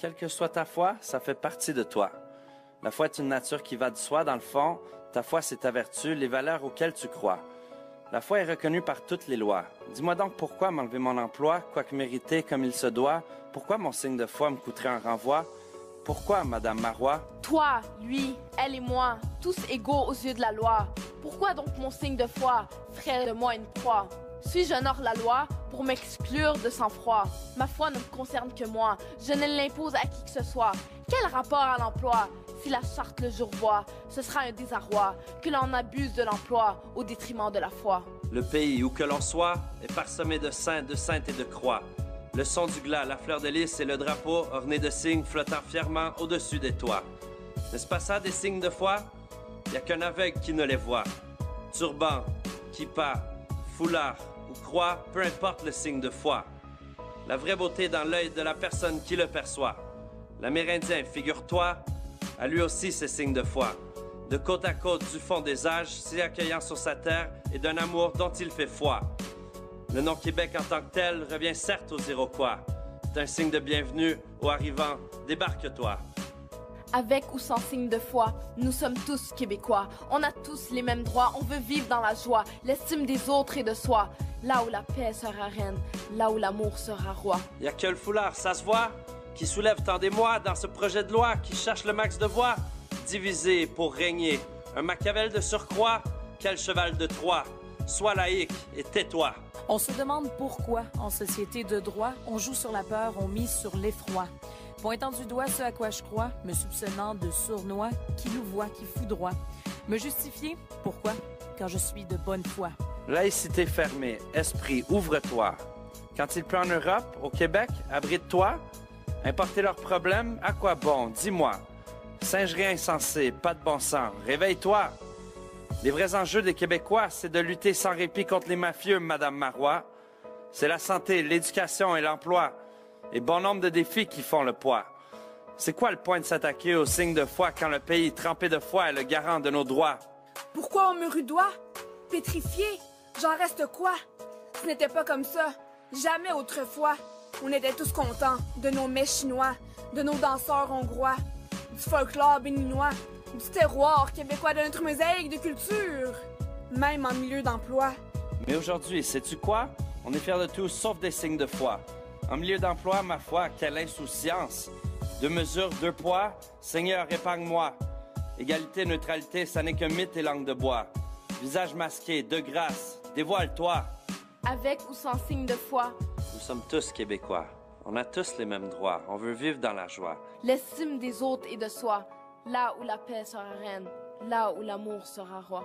quelle que soit ta foi, ça fait partie de toi. La foi est une nature qui va de soi, dans le fond. Ta foi, c'est ta vertu, les valeurs auxquelles tu crois. La foi est reconnue par toutes les lois. Dis-moi donc pourquoi m'enlever mon emploi, quoique mérité comme il se doit? Pourquoi mon signe de foi me coûterait un renvoi? Pourquoi, Madame Marois? Toi, lui, elle et moi, tous égaux aux yeux de la loi. Pourquoi donc mon signe de foi ferait de moi une proie? Suis-je honore la loi pour m'exclure de sang-froid? Ma foi ne me concerne que moi, je ne l'impose à qui que ce soit. Quel rapport à l'emploi? Si la charte le jour voit, ce sera un désarroi que l'on abuse de l'emploi au détriment de la foi. Le pays où que l'on soit est parsemé de saints, de saintes et de croix. Le son du glas, la fleur de lys et le drapeau orné de signes flottant fièrement au-dessus des toits. N'est-ce pas ça des signes de foi? Il n'y a qu'un aveugle qui ne les voit. Turban, kippa, foulard ou croix, peu importe le signe de foi. La vraie beauté est dans l'œil de la personne qui le perçoit. L'Amérindien, figure-toi, a lui aussi ses signes de foi. De côte à côte du fond des âges, si accueillant sur sa terre et d'un amour dont il fait foi. Le nom Québec en tant que tel revient certes aux Iroquois. C'est un signe de bienvenue aux arrivants, débarque-toi. Avec ou sans signe de foi, nous sommes tous Québécois. On a tous les mêmes droits, on veut vivre dans la joie, l'estime des autres et de soi. Là où la paix sera reine, là où l'amour sera roi. Y a que le foulard, ça se voit, qui soulève tant d'émoi dans ce projet de loi, qui cherche le max de voix. Divisé pour régner, un Machiavel de surcroît, quel cheval de Troie. Sois laïque et tais-toi. On se demande pourquoi, en société de droit, on joue sur la peur, on mise sur l'effroi. Pointant du doigt ce à quoi je crois, me soupçonnant de sournois, qui louvoie, qui foudroie. Me justifier, pourquoi? Quand je suis de bonne foi. Laïcité fermée, esprit, ouvre-toi. Quand il pleut en Europe, au Québec, abrite-toi. Importer leurs problèmes, à quoi bon? Dis-moi. Singerie insensée, pas de bon sens, réveille-toi. Les vrais enjeux des Québécois, c'est de lutter sans répit contre les mafieux, Madame Marois. C'est la santé, l'éducation et l'emploi. Et bon nombre de défis qui font le poids. C'est quoi le point de s'attaquer aux signes de foi quand le pays trempé de foi est le garant de nos droits? Pourquoi on me rudoie? Pétrifié? J'en reste quoi? Ce n'était pas comme ça. Jamais autrefois. On était tous contents de nos mets chinois, de nos danseurs hongrois, du folklore béninois, du terroir québécois, de notre mosaïque de culture, même en milieu d'emploi. Mais aujourd'hui, sais-tu quoi? On est fiers de tout sauf des signes de foi. En milieu d'emploi, ma foi, quelle insouciance! Deux mesures, deux poids, Seigneur, épargne-moi. Égalité, neutralité, ça n'est qu'un mythe et langue de bois. Visage masqué, de grâce, dévoile-toi. Avec ou sans signe de foi, Nous sommes tous Québécois. On a tous les mêmes droits. On veut vivre dans la joie. l'estime des autres et de soi. Là où la paix sera reine, là où l'amour sera roi.